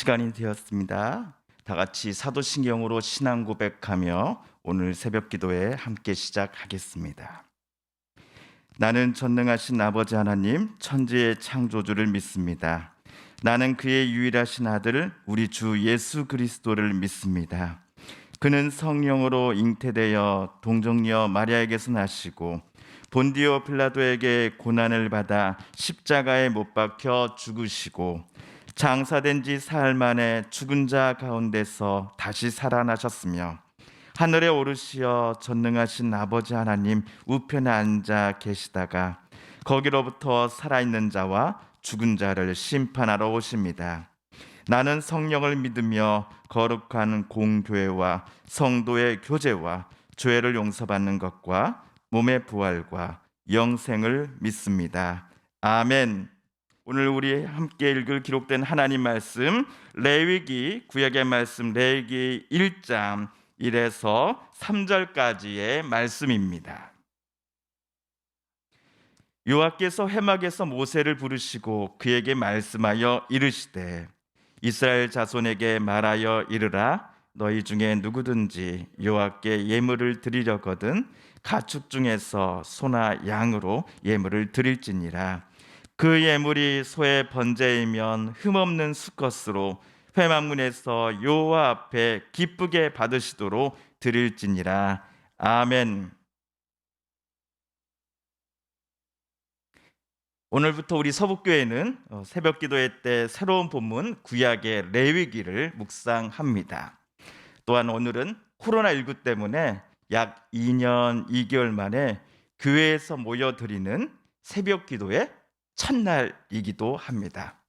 시간이 되었습니다. 다 같이 사도신경으로 신앙 고백하며 오늘 새벽 기도에 함께 시작하겠습니다. 나는 전능하신 아버지 하나님 천지의 창조주를 믿습니다. 나는 그의 유일하신 아들 우리 주 예수 그리스도를 믿습니다. 그는 성령으로 잉태되어 동정녀 마리아에게서 나시고 본디오 빌라도에게 고난을 받아 십자가에 못 박혀 죽으시고 장사된 지 사흘 만에 죽은 자 가운데서 다시 살아나셨으며 하늘에 오르시어 전능하신 아버지 하나님 우편에 앉아 계시다가 거기로부터 살아있는 자와 죽은 자를 심판하러 오십니다. 나는 성령을 믿으며 거룩한 공교회와 성도의 교제와 죄를 용서받는 것과 몸의 부활과 영생을 믿습니다. 아멘. 오늘 우리 함께 읽을 기록된 하나님 말씀 레위기 구약의 말씀 레위기 1장 1에서 3절까지의 말씀입니다. 여호와께서 회막에서 모세를 부르시고 그에게 말씀하여 이르시되 이스라엘 자손에게 말하여 이르라 너희 중에 누구든지 여호와께 예물을 드리려거든 가축 중에서 소나 양으로 예물을 드릴지니라 그 예물이 소의 번제이면 흠없는 수컷으로 회막문에서 여호와 앞에 기쁘게 받으시도록 드릴지니라. 아멘. 오늘부터 우리 서북교회는 새벽 기도회 때 새로운 본문 구약의 레위기를 묵상합니다. 또한 오늘은 코로나19 때문에 약 2년 2개월 만에 교회에서 모여드리는 새벽 기도의 첫날이기도 합니다.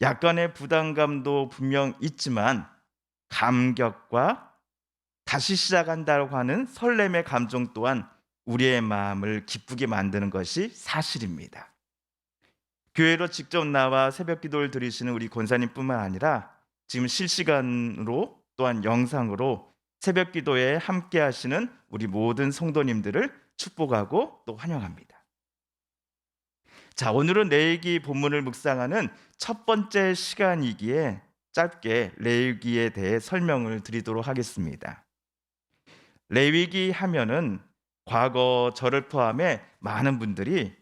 약간의 부담감도 분명 있지만 감격과 다시 시작한다고 하는 설렘의 감정 또한 우리의 마음을 기쁘게 만드는 것이 사실입니다. 교회로 직접 나와 새벽 기도를 드리시는 우리 권사님뿐만 아니라 지금 실시간으로 또한 영상으로 새벽 기도에 함께 하시는 우리 모든 성도님들을 축복하고 또 환영합니다. 자, 오늘은 레위기 본문을 묵상하는 첫 번째 시간이기에 짧게 레위기에 대해 설명을 드리도록 하겠습니다. 레위기 하면은 과거 저를 포함해 많은 분들이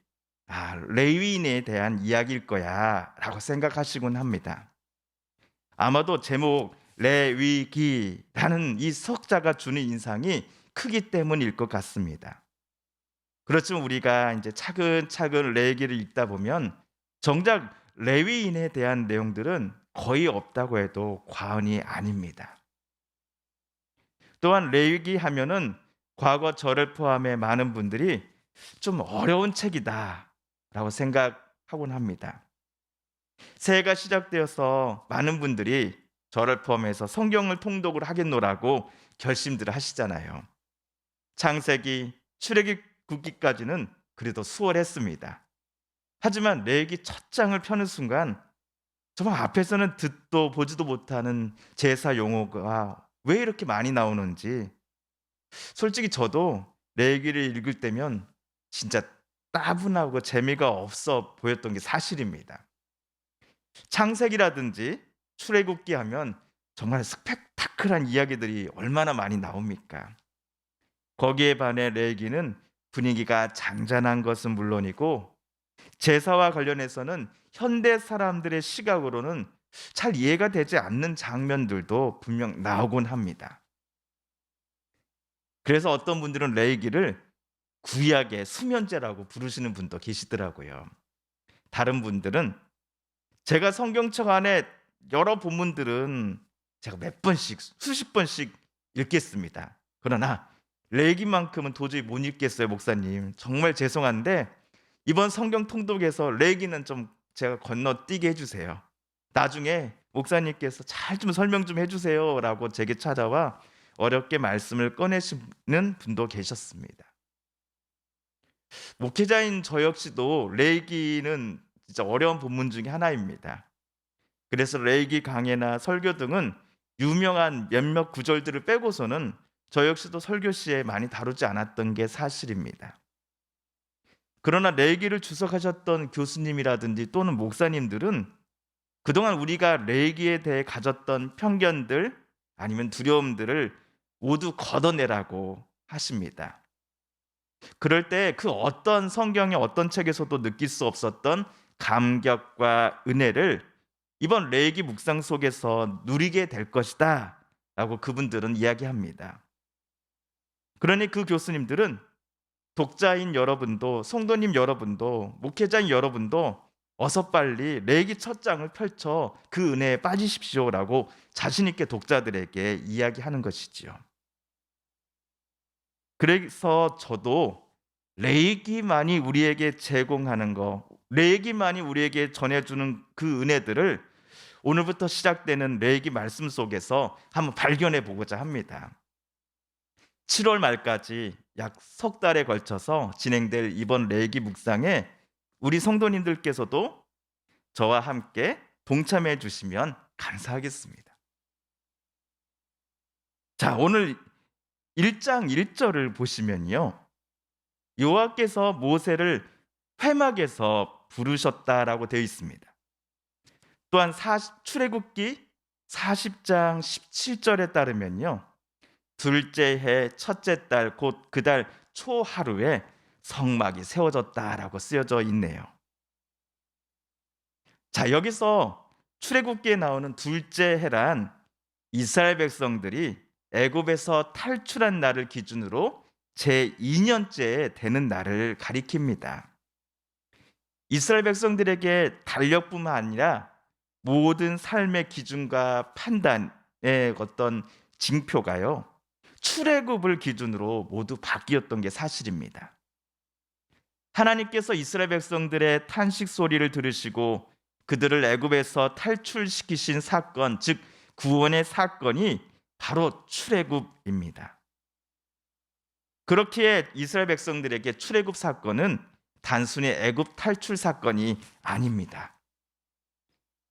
레위인에 대한 이야기일 거야 라고 생각하시곤 합니다. 아마도 제목 레위기라는 이 석자가 주는 인상이 크기 때문일 것 같습니다. 그렇지만 우리가 이제 차근차근 레위기를 읽다 보면 정작 레위인에 대한 내용들은 거의 없다고 해도 과언이 아닙니다. 또한 레위기 하면은 과거 저를 포함해 많은 분들이 좀 어려운 책이다라고 생각하곤 합니다. 새해가 시작되어서 많은 분들이 저를 포함해서 성경을 통독을 하겠노라고 결심들을 하시잖아요. 창세기, 출애굽기 굽기까지는 그래도 수월했습니다. 하지만 레위기 첫 장을 펴는 순간 정말 앞에서는 듣도 보지도 못하는 제사 용어가 왜 이렇게 많이 나오는지 솔직히 저도 레위기를 읽을 때면 진짜 따분하고 재미가 없어 보였던 게 사실입니다. 창세기라든지 출애굽기 하면 정말 스펙타클한 이야기들이 얼마나 많이 나옵니까? 거기에 반해 레위기는 분위기가 잔잔한 것은 물론이고 제사와 관련해서는 현대 사람들의 시각으로는 잘 이해가 되지 않는 장면들도 분명 나오곤 합니다. 그래서 어떤 분들은 레위기를 구약의 수면제라고 부르시는 분도 계시더라고요. 다른 분들은 제가 성경책 안에 여러 본문들은 제가 몇 번씩 수십 번씩 읽겠습니다. 그러나 레위기만큼은 도저히 못 읽겠어요, 목사님. 정말 죄송한데 이번 성경 통독에서 레위기는 좀 제가 건너뛰게 해주세요. 나중에 목사님께서 잘 좀 설명 좀 해주세요라고 제게 찾아와 어렵게 말씀을 꺼내시는 분도 계셨습니다. 목회자인 저 역시도 레위기는 진짜 어려운 본문 중에 하나입니다. 그래서 레위기 강해나 설교 등은 유명한 몇몇 구절들을 빼고서는 저 역시도 설교 시에 많이 다루지 않았던 게 사실입니다. 그러나 레위기를 주석하셨던 교수님이라든지 또는 목사님들은 그동안 우리가 레위기에 대해 가졌던 편견들 아니면 두려움들을 모두 걷어내라고 하십니다. 그럴 때 그 어떤 성경의 어떤 책에서도 느낄 수 없었던 감격과 은혜를 이번 레위기 묵상 속에서 누리게 될 것이다라고 그분들은 이야기합니다. 그러니 그 교수님들은 독자인 여러분도, 성도님 여러분도, 목회자인 여러분도 어서 빨리 레위기 첫 장을 펼쳐 그 은혜에 빠지십시오라고 자신 있게 독자들에게 이야기하는 것이지요. 그래서 저도 레위기만이 우리에게 제공하는 거, 레위기만이 우리에게 전해주는 그 은혜들을 오늘부터 시작되는 레위기 말씀 속에서 한번 발견해 보고자 합니다. 7월 말까지 약 석 달에 걸쳐서 진행될 이번 레위기 묵상에 우리 성도님들께서도 저와 함께 동참해 주시면 감사하겠습니다. 자, 오늘 1장 1절을 보시면요. 여호와께서 모세를 회막에서 부르셨다라고 되어 있습니다. 또한 출애굽기 40장 17절에 따르면요. 둘째 해 첫째 달 곧 그 달 초하루에 성막이 세워졌다라고 쓰여져 있네요. 자, 여기서 출애굽기에 나오는 둘째 해란 이스라엘 백성들이 애굽에서 탈출한 날을 기준으로 제 2년째 되는 날을 가리킵니다. 이스라엘 백성들에게 달력뿐만 아니라 모든 삶의 기준과 판단의 어떤 징표가요. 출애굽을 기준으로 모두 바뀌었던 게 사실입니다. 하나님께서 이스라엘 백성들의 탄식 소리를 들으시고 그들을 애굽에서 탈출시키신 사건, 즉 구원의 사건이 바로 출애굽입니다. 그렇기에 이스라엘 백성들에게 출애굽 사건은 단순히 애굽 탈출 사건이 아닙니다.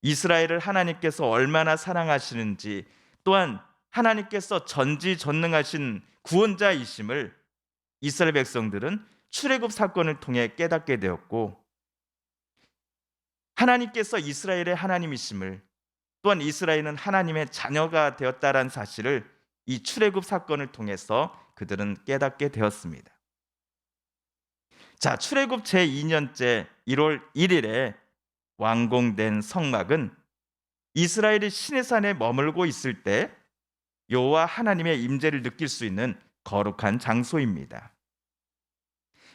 이스라엘을 하나님께서 얼마나 사랑하시는지, 또한 하나님께서 전지전능하신 구원자이심을 이스라엘 백성들은 출애굽 사건을 통해 깨닫게 되었고, 하나님께서 이스라엘의 하나님이심을, 또한 이스라엘은 하나님의 자녀가 되었다라는 사실을 이 출애굽 사건을 통해서 그들은 깨닫게 되었습니다. 자, 출애굽 제2년째 1월 1일에 완공된 성막은 이스라엘이 시내산에 머물고 있을 때 여호와 하나님의 임재를 느낄 수 있는 거룩한 장소입니다.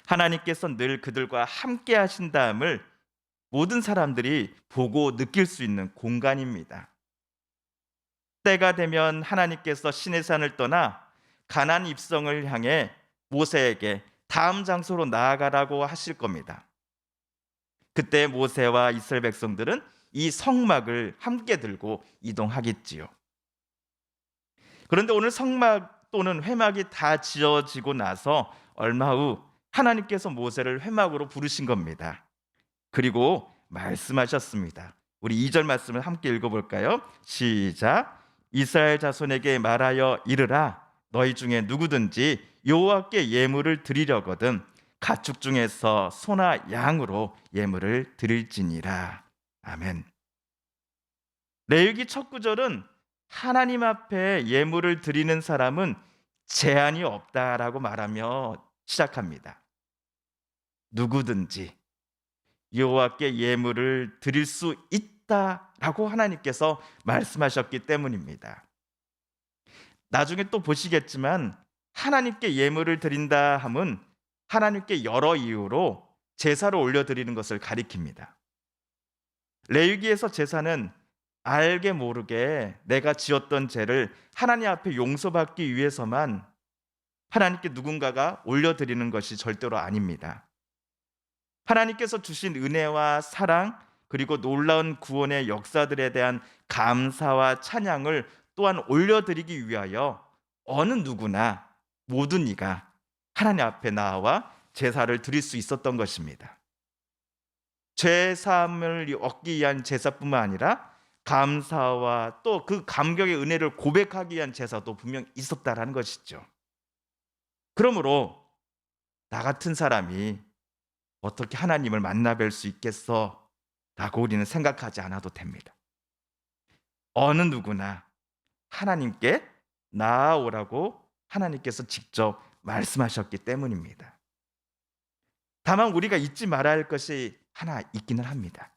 하나님께서 늘 그들과 함께 하신다함을 모든 사람들이 보고 느낄 수 있는 공간입니다. 때가 되면 하나님께서 시내산을 떠나 가나안 입성을 향해 모세에게 다음 장소로 나아가라고 하실 겁니다. 그때 모세와 이스라엘 백성들은 이 성막을 함께 들고 이동하겠지요. 그런데 오늘 성막 또는 회막이 다 지어지고 나서 얼마 후 하나님께서 모세를 회막으로 부르신 겁니다. 그리고 말씀하셨습니다. 우리 2절 말씀을 함께 읽어볼까요? 시작. 이스라엘 자손에게 말하여 이르라. 너희 중에 누구든지 여호와께 예물을 드리려거든 가축 중에서 소나 양으로 예물을 드릴지니라. 아멘. 레위기 첫 구절은 하나님 앞에 예물을 드리는 사람은 제한이 없다라고 말하며 시작합니다. 누구든지 여호와께 예물을 드릴 수 있다라고 하나님께서 말씀하셨기 때문입니다. 나중에 또 보시겠지만 하나님께 예물을 드린다 함은 하나님께 여러 이유로 제사를 올려드리는 것을 가리킵니다. 레위기에서 제사는 알게 모르게 내가 지었던 죄를 하나님 앞에 용서받기 위해서만 하나님께 누군가가 올려드리는 것이 절대로 아닙니다. 하나님께서 주신 은혜와 사랑, 그리고 놀라운 구원의 역사들에 대한 감사와 찬양을 또한 올려드리기 위하여 어느 누구나 모든 이가 하나님 앞에 나와 제사를 드릴 수 있었던 것입니다. 죄 사함을 얻기 위한 제사뿐만 아니라 감사와 또 그 감격의 은혜를 고백하기 위한 제사도 분명 있었다라는 것이죠. 그러므로 나 같은 사람이 어떻게 하나님을 만나뵐 수 있겠어? 라고 우리는 생각하지 않아도 됩니다. 어느 누구나 하나님께 나아오라고 하나님께서 직접 말씀하셨기 때문입니다. 다만 우리가 잊지 말아야 할 것이 하나 있기는 합니다.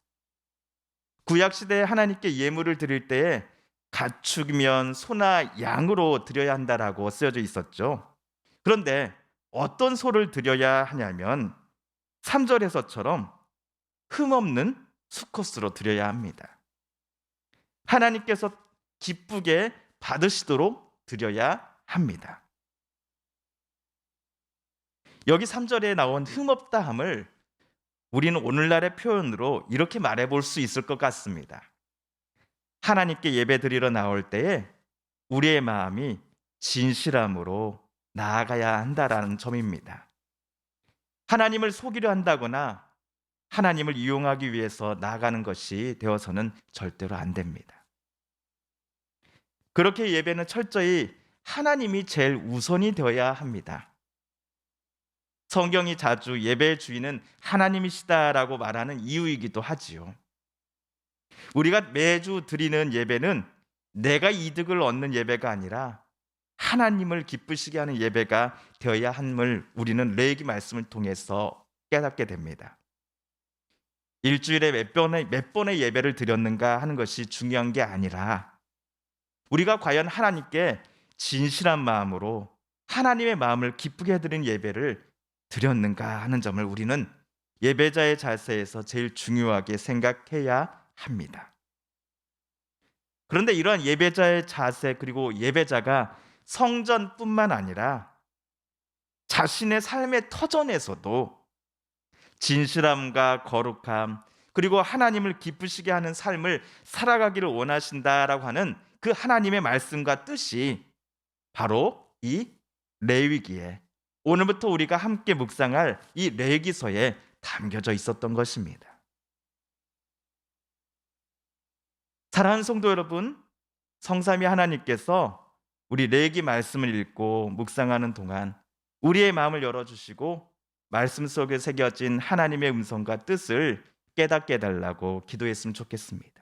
구약 시대에 하나님께 예물을 드릴 때에 가축이면 소나 양으로 드려야 한다라고 쓰여져 있었죠. 그런데 어떤 소를 드려야 하냐면 3절에서처럼 흠없는 수컷으로 드려야 합니다. 하나님께서 기쁘게 받으시도록 드려야 합니다. 여기 3절에 나온 흠없다함을 우리는 오늘날의 표현으로 이렇게 말해볼 수 있을 것 같습니다. 하나님께 예배드리러 나올 때에 우리의 마음이 진실함으로 나아가야 한다라는 점입니다. 하나님을 속이려 한다거나 하나님을 이용하기 위해서 나아가는 것이 되어서는 절대로 안 됩니다. 그렇게 예배는 철저히 하나님이 제일 우선이 되어야 합니다. 성경이 자주 예배의 주인은 하나님이시다라고 말하는 이유이기도 하지요. 우리가 매주 드리는 예배는 내가 이득을 얻는 예배가 아니라 하나님을 기쁘시게 하는 예배가 되어야 함을 우리는 레위기 말씀을 통해서 깨닫게 됩니다. 일주일에 몇 번의 예배를 드렸는가 하는 것이 중요한 게 아니라 우리가 과연 하나님께 진실한 마음으로 하나님의 마음을 기쁘게 해드리는 예배를 드렸는가 하는 점을 우리는 예배자의 자세에서 제일 중요하게 생각해야 합니다. 그런데 이러한 예배자의 자세 그리고 예배자가 성전뿐만 아니라 자신의 삶의 터전에서도 진실함과 거룩함 그리고 하나님을 기쁘시게 하는 삶을 살아가기를 원하신다라고 하는 그 하나님의 말씀과 뜻이 바로 이 레위기에 오늘부터 우리가 함께 묵상할 이 레위기서에 담겨져 있었던 것입니다. 사랑하는 성도 여러분, 성삼위 하나님께서 우리 레위기 말씀을 읽고 묵상하는 동안 우리의 마음을 열어주시고 말씀 속에 새겨진 하나님의 음성과 뜻을 깨닫게 해달라고 기도했으면 좋겠습니다.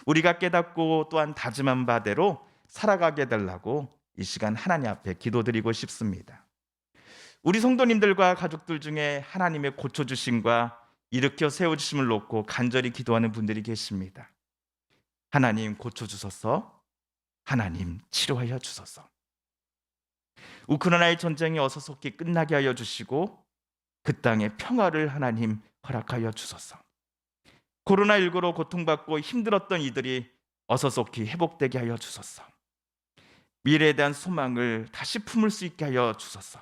우리가 깨닫고 또한 다짐한 바대로 살아가게 해달라고 이 시간 하나님 앞에 기도드리고 싶습니다. 우리 성도님들과 가족들 중에 하나님의 고쳐주심과 일으켜 세워주심을 놓고 간절히 기도하는 분들이 계십니다. 하나님 고쳐주소서, 하나님 치료하여 주소서. 우크라이나의 전쟁이 어서 속히 끝나게 하여 주시고 그 땅에 평화를 하나님 허락하여 주소서. 코로나19로 고통받고 힘들었던 이들이 어서 속히 회복되게 하여 주소서. 미래에 대한 소망을 다시 품을 수 있게 하여 주소서.